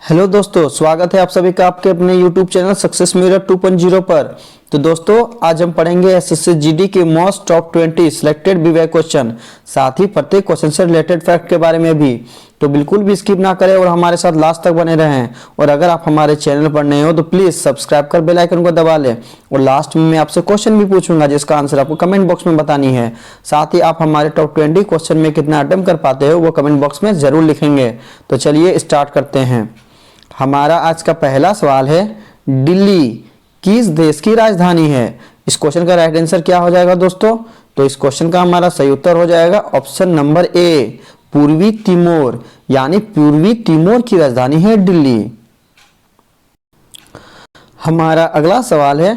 Hello दोस्तों, स्वागत है आप सभी का आपके अपने YouTube चैनल सक्सेस मिरर 2.0 पर। तो दोस्तों, आज हम पढ़ेंगे एसएससी जीडी के most top 20 selected BY question, साथ ही प्रत्येक क्वेश्चन से रिलेटेड फैक्ट के बारे में भी। तो बिल्कुल भी स्किप ना करें और हमारे साथ लास्ट तक बने रहें। और अगर आप हमारे चैनल पर नए हो तो प्लीज सब्सक्राइब कर बेल आइकन को दबा लें। और लास्ट में मैं आपसे क्वेश्चन भी पूछूंगा जिसका आंसर आपको कमेंट बॉक्स में बतानी है। साथ ही आप हमारे टॉप 20 क्वेश्चन में कितना अटेम्प्ट कर पाते हो वो कमेंट बॉक्स में जरूर लिखेंगे। तो चलिए स्टार्ट करते हैं। हमारा आज का पहला सवाल है, दिल्ली किस देश की राजधानी है? इस क्वेश्चन का राइट आंसर क्या हो जाएगा दोस्तों? तो इस क्वेश्चन का हमारा सही उत्तर हो जाएगा ऑप्शन नंबर ए, पूर्वी तिमोर। यानी पूर्वी तिमोर की राजधानी है दिल्ली। हमारा अगला सवाल है,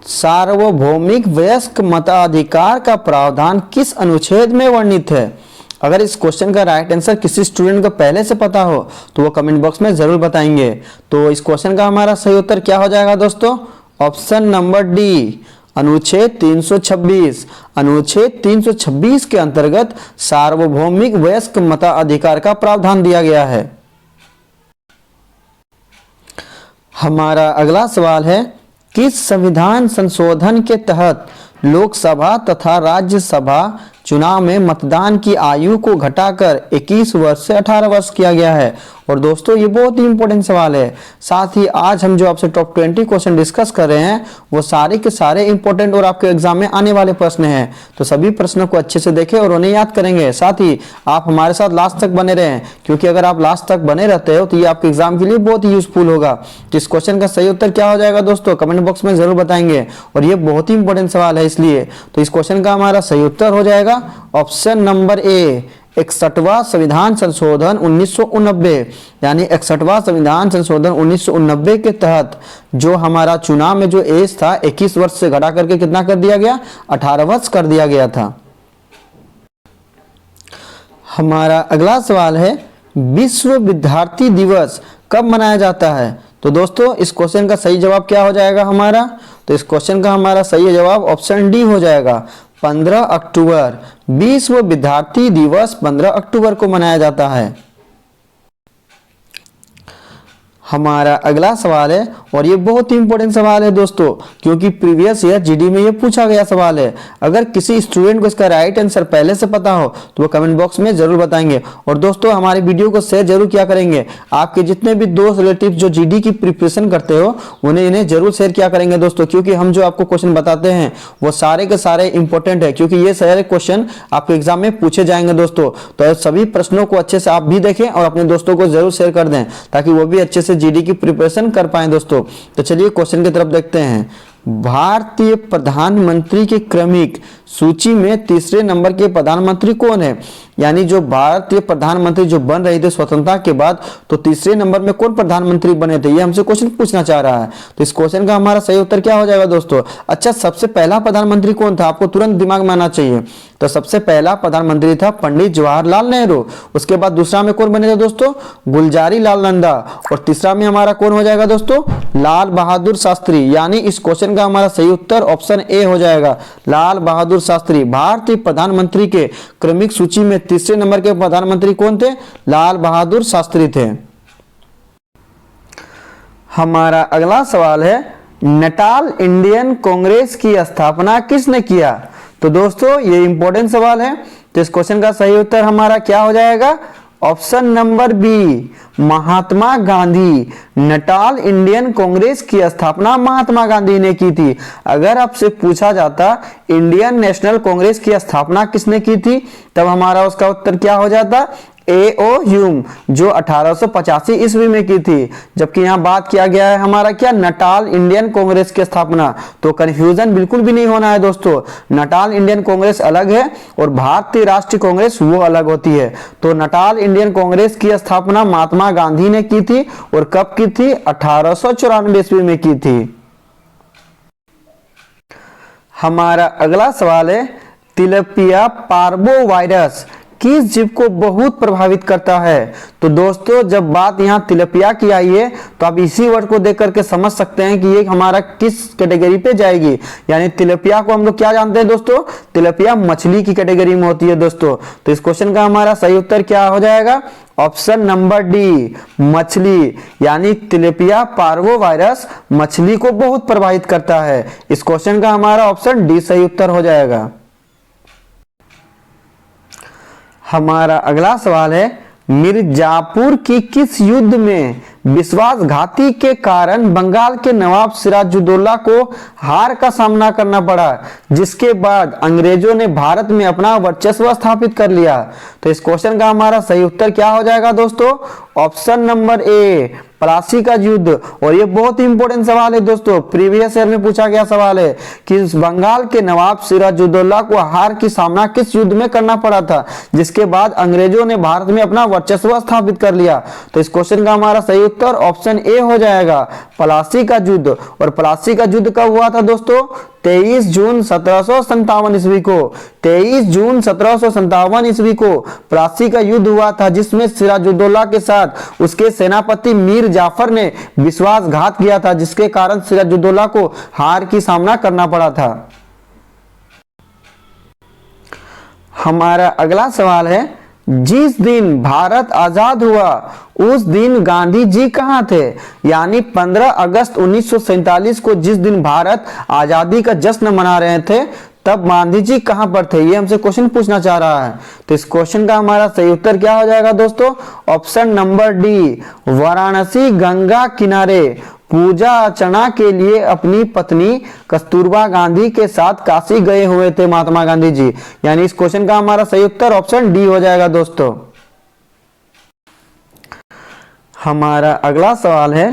सार्वभौमिक वयस्क मताधिकार का प्रावधान किस अनुच्छेद में वर्णित है? अगर इस क्वेश्चन का राइट आंसर किसी स्टूडेंट को पहले से पता हो तो वो कमेंट बॉक्स में जरूर बताएंगे। तो इस क्वेश्चन का हमारा सही उत्तर क्या हो जाएगा दोस्तों? ऑप्शन नंबर डी, अनुच्छेद 326। अनुच्छेद 326 के अंतर्गत सार्वभौमिक वयस्क मताधिकार का प्रावधान दिया गया है। हमारा अगला सवाल है, किस संविधान संशोधन के तहत लोकसभा तथा राज्यसभा चुनाव में मतदान की आयु को घटाकर 21 वर्ष से 18 वर्ष किया गया है? और दोस्तों, ये बहुत ही इंपॉर्टेंट सवाल है। साथ ही आज हम जो आपसे टॉप 20 क्वेश्चन डिस्कस कर रहे हैं वो सारे के सारे इंपॉर्टेंट और आपके एग्जाम में आने वाले प्रश्न हैं। तो सभी प्रश्नों को अच्छे से देखें और उन्हें याद करेंगे। साथ ही आप हमारे साथ लास्ट तक बने रहें, क्योंकि अगर आप लास्ट तक बने रहते हो तो ये आपके एग्जाम के लिए बहुत ही यूजफुल होगा। तो इस क्वेश्चन का सही उत्तर क्या हो जाएगा दोस्तों? कमेंट बॉक्स में जरूर बताएंगे। और ये बहुत ही इंपॉर्टेंट सवाल है, इसलिए तो इस क्वेश्चन का हमारा सही उत्तर हो जाएगा ऑप्शन नंबर ए, 61वां संविधान संशोधन 1989। यानी 61वां संविधान संशोधन 1989 के तहत जो हमारा चुनाव में जो एज था 21 वर्ष से घटा करके कितना कर दिया गया? 18 वर्ष कर दिया गया था। हमारा अगला सवाल है, विश्व विद्यार्थी दिवस कब मनाया जाता है? तो दोस्तों, इस क्वेश्चन का सही जवाब क्या हो जाएगा हमारा? तो इस क्वेश्चन का हमारा सही जवाब ऑप्शन डी हो जाएगा, 15 अक्टूबर। विश्व विद्यार्थी दिवस 15 अक्टूबर को मनाया जाता है। हमारा अगला सवाल है, और ये बहुत ही इंपॉर्टेंट सवाल है दोस्तों, क्योंकि प्रीवियस ईयर जीडी में ये पूछा गया सवाल है। अगर किसी स्टूडेंट को इसका राइट आंसर पहले से पता हो तो वो कमेंट बॉक्स में जरूर बताएंगे। और दोस्तों, हमारे वीडियो को शेयर जरूर किया करेंगे। आपके जितने भी दोस्त रिलेटिव जो जीडी की प्रिपरेशन करते हो इन्हें जरूर शेयर किया करेंगे दोस्तों, क्योंकि हम जो आपको क्वेश्चन बताते हैं वो सारे के सारे इंपॉर्टेंट है, क्योंकि ये सारे क्वेश्चन आपके एग्जाम में पूछे जाएंगे दोस्तों। तो सभी प्रश्नों को अच्छे से आप भी देखें और अपने दोस्तों को जरूर शेयर कर दें, ताकि वो भी अच्छे से जीडी की प्रिपरेशन कर पाए दोस्तों। तो चलिए क्वेश्चन की तरफ देखते हैं। भारतीय प्रधानमंत्री के क्रमिक सूची में तीसरे नंबर के प्रधानमंत्री कौन है? यानी जो भारतीय प्रधानमंत्री जो बन रहे थे स्वतंत्रता के बाद, तो तीसरे नंबर में कौन प्रधानमंत्री बने थे, ये हमसे क्वेश्चन पूछना चाह रहा है। तो इस क्वेश्चन का हमारा सही उत्तर क्या हो जाएगा दोस्तों? अच्छा, सबसे पहला प्रधानमंत्री कौन था? आपको तुरंत दिमाग में आना चाहिए। तो सबसे पहला प्रधानमंत्री था पंडित जवाहरलाल नेहरू। उसके बाद दूसरा में कौन बने थे दोस्तों? गुलजारी लाल नंदा। और तीसरा में हमारा कौन हो जाएगा दोस्तों? लाल बहादुर शास्त्री। यानी इस क्वेश्चन का हमारा सही उत्तर ऑप्शन ए हो जाएगा, लाल बहादुर शास्त्री। भारतीय प्रधानमंत्री के क्रमिक सूची में तीसरे नंबर के प्रधानमंत्री कौन थे? लाल बहादुर शास्त्री थे। हमारा अगला सवाल है, नेटाल इंडियन कांग्रेस की स्थापना किसने किया? तो दोस्तों, ये इंपॉर्टेंट सवाल है। तो इस क्वेश्चन का सही उत्तर हमारा क्या हो जाएगा? Option number B, Mahatma Gandhi. Natal Indian Congress की स्थापना महात्मा गांधी ने की थी। अगर आपसे पूछा जाता इंडियन नेशनल कांग्रेस की स्थापना किसने की थी, तब हमारा उसका उत्तर क्या हो जाता? A.O. ह्यूम, जो 1885 ईस्वी में की थी। जबकि यहाँ बात किया गया है हमारा क्या? नटाल इंडियन कांग्रेस की स्थापना। तो कंफ्यूजन बिल्कुल भी नहीं होना है दोस्तों। नटाल इंडियन कांग्रेस अलग है और भारतीय राष्ट्रीय कांग्रेस वो अलग होती है। तो नटाल इंडियन कांग्रेस की स्थापना महात्मा गांधी ने की थी। और कब की थी? 1894 ईस्वी में की थी। हमारा अगला सवाल है, तिलपिया पार्बोवायरस किस जीव को बहुत प्रभावित करता है? तो दोस्तों जब बात यहाँ तिलपिया की आई है तो आप इसी वर्ड को देख करके समझ सकते हैं कि ये हमारा किस कैटेगरी पे जाएगी। यानी तिलपिया को हम लोग क्या जानते हैं दोस्तों? तिलपिया मछली की कैटेगरी में होती है दोस्तों। तो इस क्वेश्चन का हमारा सही उत्तर क्या हो जाएगा? ऑप्शन नंबर डी, मछली। यानी तिलपिया पार्वोवायरस मछली को बहुत प्रभावित करता है। इस क्वेश्चन का हमारा ऑप्शन डी सही उत्तर हो जाएगा। हमारा अगला सवाल है, मिर्जापुर की किस युद्ध में विश्वासघाती के कारण बंगाल के नवाब सिराजुद्दौला को हार का सामना करना पड़ा, जिसके बाद अंग्रेजों ने भारत में अपना वर्चस्व स्थापित कर लिया? तो इस क्वेश्चन का हमारा सही उत्तर क्या हो जाएगा दोस्तों? ऑप्शन नंबर ए, प्लासी का युद्ध। और ये बहुत ही इंपॉर्टेंट सवाल है दोस्तों, प्रीवियस ईयर में पूछा गया सवाल है कि बंगाल के नवाब सिराजुद्दौला को हार की सामना किस युद्ध में करना पड़ा था, जिसके बाद अंग्रेजों ने भारत में अपना वर्चस्व स्थापित कर लिया? तो इस क्वेश्चन का हमारा सही उत्तर ऑप्शन ए हो जाएगा, प्लासी का युद्ध। और प्लासी का युद्ध कब हुआ था दोस्तों? 23 जून 1757 ईस्वी को। 23 जून 1757 ईस्वी को प्लासी का युद्ध हुआ था, जिसमें सिराजुद्दौला के साथ उसके सेनापति मीर जाफर ने विश्वासघात किया था, जिसके कारण सिराजुद्दौला को हार की सामना करना पड़ा था। हमारा अगला सवाल है, जिस दिन भारत आजाद हुआ उस दिन गांधी जी कहां थे? यानी 15 अगस्त 1947 को जिस दिन भारत आजादी का जश्न मना रहे थे, तब गांधी जी कहां पर थे? ये हमसे क्वेश्चन पूछना चाह रहा है। तो इस क्वेश्चन का हमारा सही उत्तर क्या हो जाएगा दोस्तों? Option number D, Varanasi Ganga किनारे पूजा अर्चना के लिए अपनी पत्नी कस्तूरबा गांधी के साथ काशी गए हुए थे महात्मा गांधी जी। यानी इस क्वेश्चन का हमारा सही उत्तर ऑप्शन डी हो जाएगा दोस्तों। हमारा अगला सवाल है,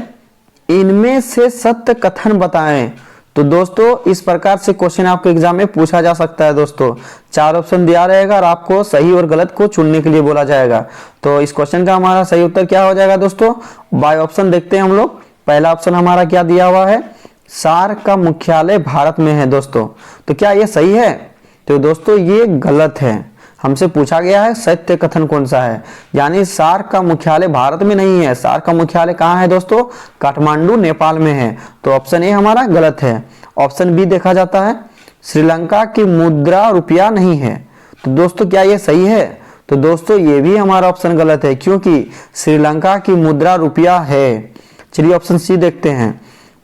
इनमें से सत्य कथन बताएं। तो दोस्तों इस प्रकार से क्वेश्चन आपके एग्जाम में पूछा जा सकता है दोस्तों। 4 ऑप्शन दिया रहेगा और आपको सही और गलत को चुनने के लिए बोला जाएगा। तो इस क्वेश्चन का हमारा सही उत्तर क्या हो जाएगा दोस्तों? बाय ऑप्शन देखते हैं हम लोग। पहला ऑप्शन हमारा क्या दिया हुआ है? सार्क का मुख्यालय भारत में है दोस्तों। तो क्या ये सही है? तो दोस्तों ये गलत है। हमसे पूछा गया है सत्य कथन कौन सा है, यानी सार्क का मुख्यालय भारत में नहीं है। सार्क का मुख्यालय कहाँ है दोस्तों? काठमांडू नेपाल में है। तो ऑप्शन ए हमारा गलत है। ऑप्शन बी देखा जाता है, श्रीलंका की मुद्रा रुपया नहीं है। तो दोस्तों क्या ये सही है? तो दोस्तों ये भी हमारा ऑप्शन गलत है, क्योंकि श्रीलंका की मुद्रा रुपया है। चलिए ऑप्शन सी देखते हैं,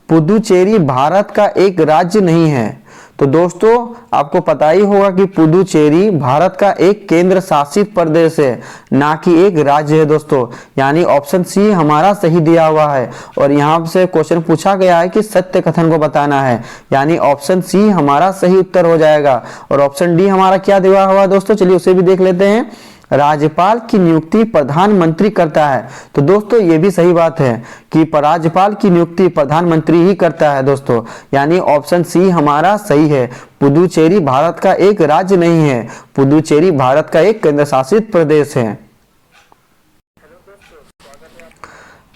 पुदुचेरी भारत का एक राज्य नहीं है। तो दोस्तों आपको पता ही होगा कि पुदुचेरी भारत का एक केंद्र शासित प्रदेश है, ना कि एक राज्य है दोस्तों। यानी ऑप्शन सी हमारा सही दिया हुआ है। और यहाँ से क्वेश्चन पूछा गया है कि सत्य कथन को बताना है, यानी ऑप्शन सी हमारा सही उत्तर हो जाएगा। और ऑप्शन डी हमारा क्या दिया हुआ है दोस्तों? चलिए उसे भी देख लेते हैं। राज्यपाल की नियुक्ति प्रधानमंत्री करता है। तो दोस्तों ये भी सही बात है कि राज्यपाल की नियुक्ति प्रधानमंत्री ही करता है दोस्तों। यानी ऑप्शन सी हमारा सही है। पुदुचेरी भारत का एक राज्य नहीं है, पुदुचेरी भारत का एक केंद्र शासित प्रदेश है।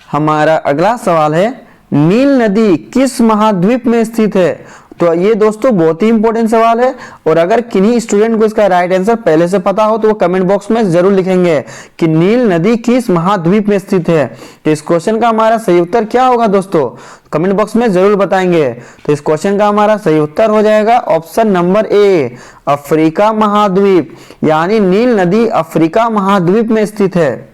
हमारा अगला सवाल है, नील नदी किस महाद्वीप में स्थित है? तो ये दोस्तों बहुत ही इंपॉर्टेंट सवाल है। और अगर किन्हीं स्टूडेंट को इसका राइट आंसर पहले से पता हो तो वो कमेंट बॉक्स में जरूर लिखेंगे कि नील नदी किस महाद्वीप में स्थित है। तो इस क्वेश्चन का हमारा सही उत्तर क्या होगा दोस्तों? कमेंट बॉक्स में जरूर बताएंगे। तो इस क्वेश्चन का हमारा सही उत्तर हो जाएगा ऑप्शन नंबर ए, अफ्रीका महाद्वीप। यानी नील नदी अफ्रीका महाद्वीप में स्थित है।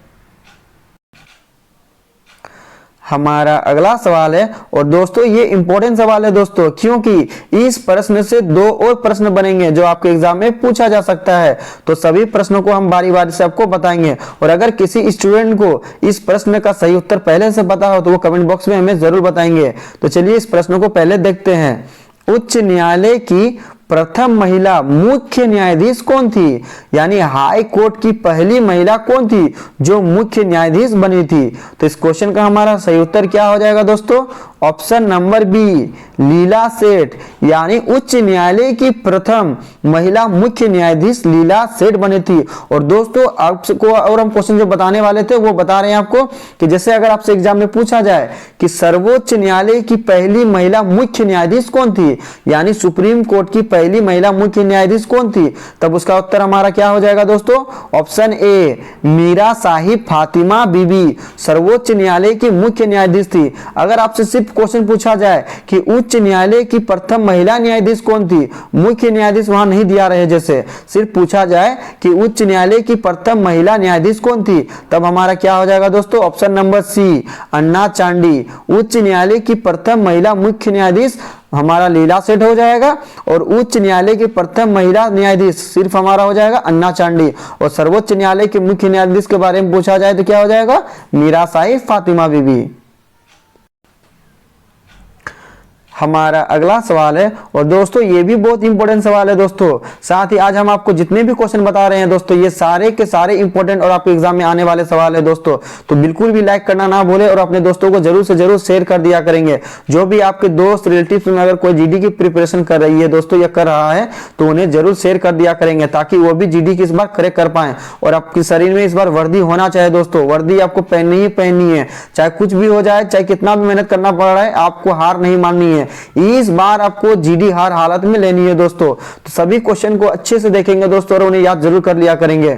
हमारा अगला सवाल है, और दोस्तों ये इंपॉर्टेंट सवाल है दोस्तों, क्योंकि इस प्रश्न से 2 और प्रश्न बनेंगे जो आपके एग्जाम में पूछा जा सकता है। तो सभी प्रश्नों को हम बारी बारी से आपको बताएंगे। और अगर किसी स्टूडेंट को इस प्रश्न का सही उत्तर पहले से पता हो तो वो कमेंट बॉक्स में हमें जरूर बताएंगे। तो चलिए इस प्रश्न को पहले देखते हैं। उच्च न्यायालय की प्रथम महिला मुख्य न्यायाधीश कौन थी? यानी हाई कोर्ट की पहली महिला कौन थी जो मुख्य न्यायाधीश बनी थी? तो इस क्वेश्चन का हमारा सही उत्तर क्या हो जाएगा दोस्तों? ऑप्शन नंबर बी लीला सेठ, यानी उच्च न्यायालय की प्रथम महिला मुख्य न्यायाधीश लीला सेठ बनी थी। और दोस्तों आपको और हम क्वेश्चन जो बताने वाले थे वो बता रहे हैं आपको कि जैसे अगर आपसे एग्जाम में पूछा जाए कि सर्वोच्च न्यायालय की पहली महिला मुख्य न्यायाधीश कौन थी, यानी सुप्रीम कोर्ट की पहली महिला मुख्य न्यायाधीश कौन थी, तब उसका उत्तर हमारा क्या हो जाएगा दोस्तों, ऑप्शन ए मीरा साहिब फातिमा बीबी सर्वोच्च न्यायालय की मुख्य न्यायाधीश थी। अगर आपसे सिर्फ क्वेश्चन पूछा जाए कि उच्च न्यायालय की प्रथम महिला न्यायाधीश कौन थी, मुख्य न्यायाधीश वहां नहीं दिया रहे, जैसे सिर्फ पूछा जाए कि उच्च न्यायालय की प्रथम महिला न्यायाधीश कौन थी, तब हमारा क्या हो जाएगा दोस्तों, ऑप्शन नंबर सी अन्ना चांडी। उच्च न्यायालय की प्रथम महिला मुख्य न्यायाधीश हमारा लीला सेठ हो जाएगा और उच्च न्यायालय की प्रथम महिला न्यायाधीश सिर्फ हमारा हो जाएगा अन्ना चांडी। और सर्वोच्च न्यायालय के मुख्य न्यायाधीश के बारे में पूछा जाए तो क्या हो जाएगा, मीरा साहिब फातिमा बीबी। हमारा अगला सवाल है और दोस्तों ये भी बहुत इंपॉर्टेंट सवाल है दोस्तों। साथ ही आज हम आपको जितने भी क्वेश्चन बता रहे हैं दोस्तों ये सारे के सारे इंपॉर्टेंट और आपके एग्जाम में आने वाले सवाल है दोस्तों। तो बिल्कुल भी लाइक करना ना भूले और अपने दोस्तों को जरूर से जरूर शेयर कर दिया करेंगे। जो भी आपके दोस्त रिलेटिव में अगर कोई जीडी की प्रिपरेशन कर रही है दोस्तों या कर रहा है तो उन्हें जरूर शेयर कर दिया करेंगे ताकि वो भी जीडी की इस बार क्रैक कर पाए। और आपके शरीर में इस बार वर्दी होना चाहिए दोस्तों, वर्दी आपको पहननी ही पहननी है, चाहे कुछ भी हो जाए, चाहे कितना भी मेहनत करना पड़ रहा है, आपको हार नहीं माननी है। इस बार आपको जीडी हर हालत में लेनी है दोस्तों। तो सभी क्वेश्चन को अच्छे से देखेंगे दोस्तों और उन्हें याद जरूर कर लिया करेंगे।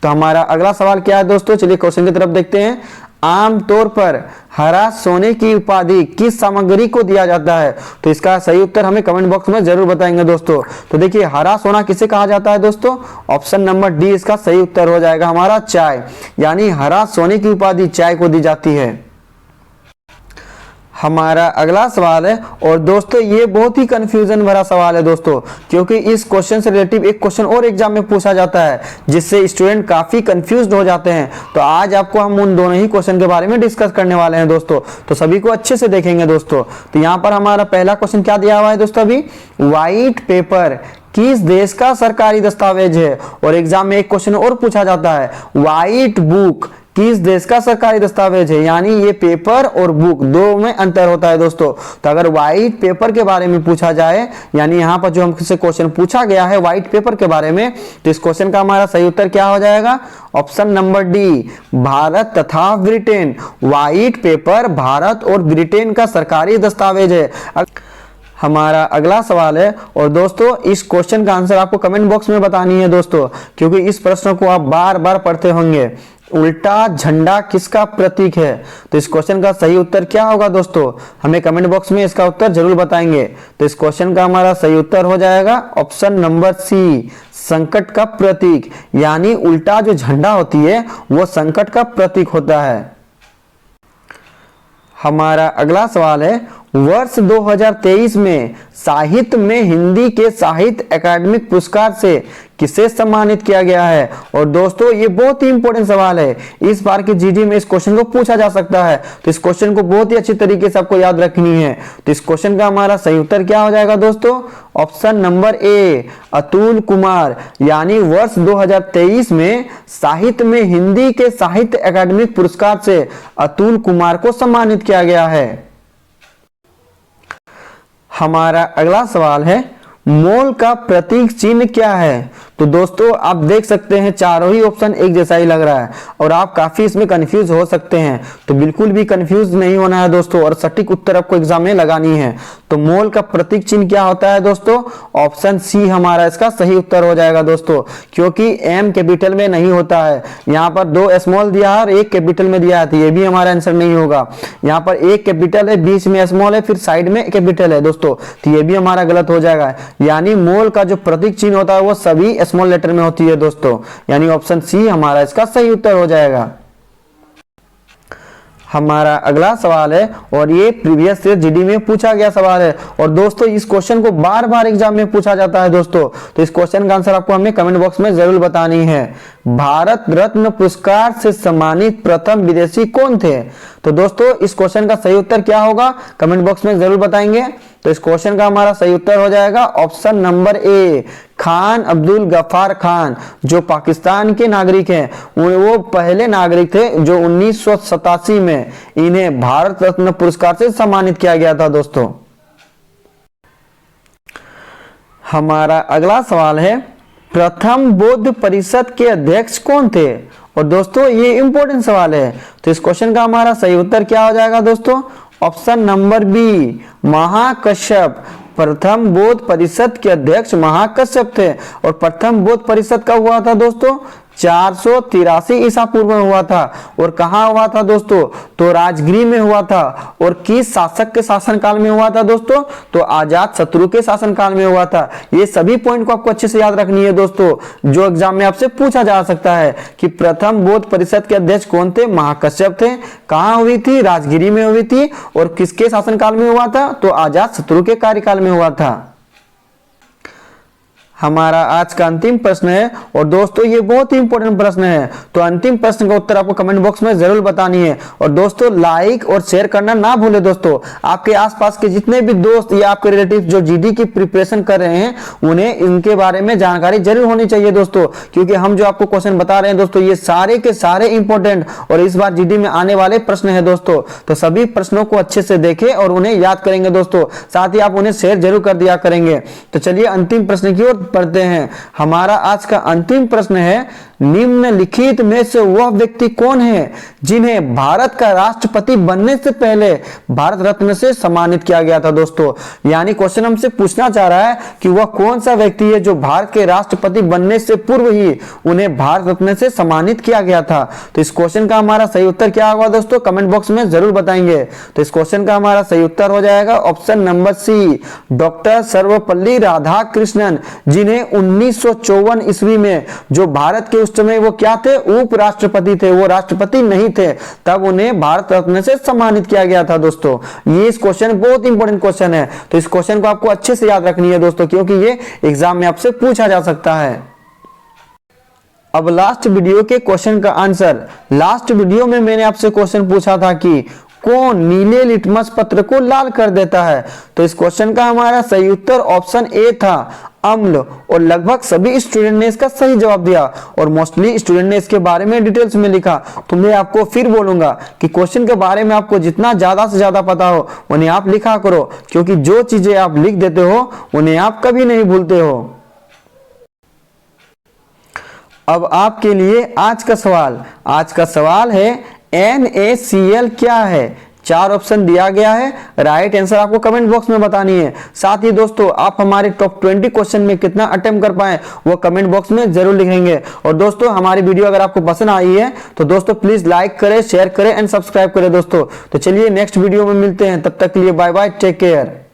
तो हमारा अगला सवाल क्या है दोस्तों, चलिए क्वेश्चन की तरफ देखते हैं। आमतौर पर हरा सोने की उपाधि किस सामग्री को दिया जाता है, तो इसका सही उत्तर हमें कमेंट बॉक्स में जरूर बताएंगे दोस्तों। तो देखिए हरा सोना किसे कहा जाता है दोस्तों, ऑप्शन नंबर डी इसका सही उत्तर हो जाएगा हमारा चाय, यानी हरा सोने की उपाधि चाय को दी जाती है। हमारा अगला सवाल है और दोस्तों ये बहुत ही कंफ्यूजन भरा सवाल है दोस्तों, क्योंकि इस क्वेश्चन से रिलेटिव एक क्वेश्चन और एग्जाम में पूछा जाता है जिससे स्टूडेंट काफी कंफ्यूज्ड हो जाते हैं। तो आज आपको हम उन दोनों ही क्वेश्चन के बारे में डिस्कस करने वाले हैं दोस्तों, तो सभी को अच्छे से देखेंगे दोस्तों। तो यहाँ पर हमारा पहला क्वेश्चन क्या दिया हुआ है दोस्तों, अभी व्हाइट पेपर किस देश का सरकारी दस्तावेज है। और एग्जाम में एक क्वेश्चन और पूछा जाता है व्हाइट बुक किस देश का सरकारी दस्तावेज है, यानी ये पेपर और बुक दो में अंतर होता है दोस्तों। तो अगर व्हाइट पेपर के बारे में पूछा जाए, यानी यहाँ पर जो हमसे क्वेश्चन पूछा गया है व्हाइट पेपर के बारे में, तो इस क्वेश्चन का हमारा सही उत्तर क्या हो जाएगा, ऑप्शन नंबर डी भारत तथा ब्रिटेन। व्हाइट पेपर भारत और ब्रिटेन का सरकारी दस्तावेज है। हमारा अगला सवाल है और दोस्तों इस क्वेश्चन का आंसर आपको कमेंट बॉक्स में बतानी है दोस्तों, क्योंकि इस प्रश्न को आप बार बार पढ़ते होंगे। उल्टा झंडा किसका प्रतीक है, तो इस क्वेश्चन का सही उत्तर क्या होगा दोस्तों, हमें कमेंट बॉक्स में इसका उत्तर जरूर बताएंगे। तो इस क्वेश्चन का हमारा सही उत्तर हो जाएगा ऑप्शन नंबर सी संकट का प्रतीक, यानी उल्टा जो झंडा होती है वो संकट का प्रतीक होता है। हमारा अगला सवाल है वर्ष 2023 में साहित्य में हिंदी के साहित्य अकादमिक पुरस्कार से किसे सम्मानित किया गया है। और दोस्तों ये बहुत ही इंपॉर्टेंट सवाल है, इस बार की जीडी में इस क्वेश्चन को पूछा जा सकता है, तो इस क्वेश्चन को बहुत ही अच्छी तरीके से आपको याद रखनी है। तो इस क्वेश्चन का हमारा सही उत्तर क्या हो जाएगा दोस्तों, ऑप्शन नंबर ए अतुल कुमार, यानी वर्ष 2023 में साहित्य में हिंदी के साहित्य अकादमिक पुरस्कार से अतुल कुमार को सम्मानित किया गया है। हमारा अगला सवाल है मोल का प्रतीक चिन्ह क्या है। तो दोस्तों आप देख सकते हैं चारों ही ऑप्शन एक जैसा ही लग रहा है और आप काफी इसमें कंफ्यूज हो सकते हैं, तो बिल्कुल भी कंफ्यूज नहीं होना है दोस्तों और सटीक उत्तर आपको एग्जाम में लगानी है। तो मोल का प्रतीक चिन्ह क्या होता है दोस्तों, ऑप्शन सी हमारा इसका सही उत्तर हो जाएगा दोस्तों, क्योंकि एम कैपिटल में नहीं होता है। यहाँ पर दो स्मॉल दिया है और एक कैपिटल में दिया है, तो ये भी हमारा आंसर नहीं होगा। यहाँ पर एक कैपिटल है, बीच में स्मॉल है, फिर साइड में कैपिटल है दोस्तों, तो ये भी हमारा गलत हो जाएगा। यानी मोल का जो प्रतीक चिन्ह होता है वो सभी स्मॉल लेटर में होती है दोस्तों, यानी ऑप्शन सी हमारा इसका सही उत्तर हो जाएगा। हमारा अगला सवाल है और ये प्रीवियस ईयर जीडी में पूछा गया सवाल है और दोस्तों इस क्वेश्चन को बार बार एग्जाम में पूछा जाता है दोस्तों, तो इस क्वेश्चन का आंसर आपको हमें कमेंट बॉक्स में जरूर बतानी है। भारत रत्न पुरस्कार से सम्मानित प्रथम विदेशी कौन थे। तो दोस्तों इस क्वेश्चन का सही उत्तर क्या होगा कमेंट बॉक्स में जरूर बताएंगे। तो इस क्वेश्चन का हमारा सही उत्तर हो जाएगा option number A, Khan Abdul Ghaffar Khan, जो पाकिस्तान के नागरिक हैं। वो पहले नागरिक थे जो 1987 में इन्हें भारत रत्न पुरस्कार से सम्मानित किया गया था। दोस्तों हमारा अगला सवाल है, प्रथम बौद्ध परिषद के अध्यक्ष कौन थे? और दोस्तों ये इंपॉर्टेंट सवाल है। तो इस क्वेश्चन का हमारा सही उत्तर क्या हो जाएगा दोस्तों? Option number B, Mahakashyap. प्रथम बौद्ध परिषद के अध्यक्ष महाकश्यप थे। और प्रथम बौद्ध परिषद कब हुआ था दोस्तों? 483 ईसा पूर्व में हुआ था। और कहाँ हुआ था दोस्तों? तो राजगृह में हुआ था। और किस शासक के शासनकाल में हुआ था दोस्तों? तो अजात शत्रु के शासनकाल में हुआ था। ये सभी पॉइंट को आपको अच्छे से याद रखनी है दोस्तों, जो एग्जाम में आपसे पूछा जा सकता है कि प्रथम बौद्ध परिषद के अध्यक्ष कौन थे? महाकश्यप थे। कहाँ हुई थी? राजगिरी में हुई थी। और किसके शासनकाल में हुआ था? तो अजात शत्रु के कार्यकाल में हुआ था। हमारा आज का अंतिम प्रश्न है, और दोस्तों ये बहुत ही इंपॉर्टेंट प्रश्न है। तो अंतिम प्रश्न का उत्तर आपको कमेंट बॉक्स में जरूर बतानी है। और दोस्तों लाइक और शेयर करना ना भूले। दोस्तों आपके आसपास के जितने भी दोस्त या आपके रिलेटिव जो जीडी की प्रिपरेशन कर रहे हैं, उन्हें इनके बारे में जानकारी जरूर होनी चाहिए दोस्तों, क्योंकि हम जो आपको क्वेश्चन बता रहे हैं दोस्तों, ये सारे के सारे इंपॉर्टेंट और इस बार जीडी में आने वाले प्रश्न है दोस्तों। तो सभी प्रश्नों को अच्छे से देखें और उन्हें याद करेंगे दोस्तों, साथ ही आप उन्हें शेयर जरूर कर दिया करेंगे। तो चलिए अंतिम प्रश्न की ओर पढ़ते हैं। हमारा आज का अंतिम प्रश्न है, निम्नलिखित में से वह व्यक्ति कौन है जिन्हें भारत का राष्ट्रपति बनने से पहले भारत रत्न से सम्मानित किया गया था? दोस्तों यानी क्वेश्चन हमसे पूछना चाह रहा है कि वह कौन सा व्यक्ति है जो भारत के राष्ट्रपति बनने से पूर्व ही उन्हें भारत रत्न से सम्मानित किया गया था। तो इस क्वेश्चन का हमारा सही उत्तर क्या होगा दोस्तों? कमेंट बॉक्स में जरूर बताएंगे। तो इस क्वेश्चन का हमारा सही उत्तर हो जाएगा option number C, doctor Sarvepalli Radhakrishnan, जिन्हें 1954 ईस्वी में, जो भारत के उस समय वो क्या थे? उपराष्ट्रपति थे, वो राष्ट्रपति नहीं थे, तब उन्हें भारत रत्न से सम्मानित किया गया था। दोस्तों ये इस क्वेश्चन बहुत इंपॉर्टेंट क्वेश्चन है। तो इस क्वेश्चन को आपको अच्छे से याद रखनी है दोस्तों, क्योंकि ये एग्जाम में आपसे पूछा जा सकता है। अब लास्ट वीडियो के क्वेश्चन का आंसर। लास्ट वीडियो में मैंने आपसे क्वेश्चन पूछा था कि कौन नीले लिटमस पत्र को लाल कर देता है? तो इस क्वेश्चन का हमारा सही उत्तर ऑप्शन ए था, अम्ल। और लगभग सभी स्टूडेंट ने इसका सही जवाब दिया और मोस्टली स्टूडेंट ने इसके बारे में डिटेल्स में लिखा। तो मैं आपको फिर बोलूंगा कि क्वेश्चन के बारे में आपको जितना ज्यादा से ज्यादा पता हो उन्हें आप लिखा करो, क्योंकि जो चीजें आप लिख देते हो उन्हें आप कभी नहीं भूलते हो। अब आपके लिए आज का सवाल है, NaCl क्या है? 4 ऑप्शन दिया गया है, राइट आंसर आपको कमेंट बॉक्स में बतानी है। साथ ही दोस्तों आप हमारे टॉप 20 क्वेश्चन में कितना अटेम्प्ट कर पाए वो कमेंट बॉक्स में जरूर लिखेंगे। और दोस्तों हमारी वीडियो अगर आपको पसंद आई है तो दोस्तों प्लीज लाइक करें, शेयर करें एंड सब्सक्राइब करें दोस्तों। तो चलिए नेक्स्ट वीडियो में मिलते हैं, तब तक के लिए बाय बाय, टेक केयर।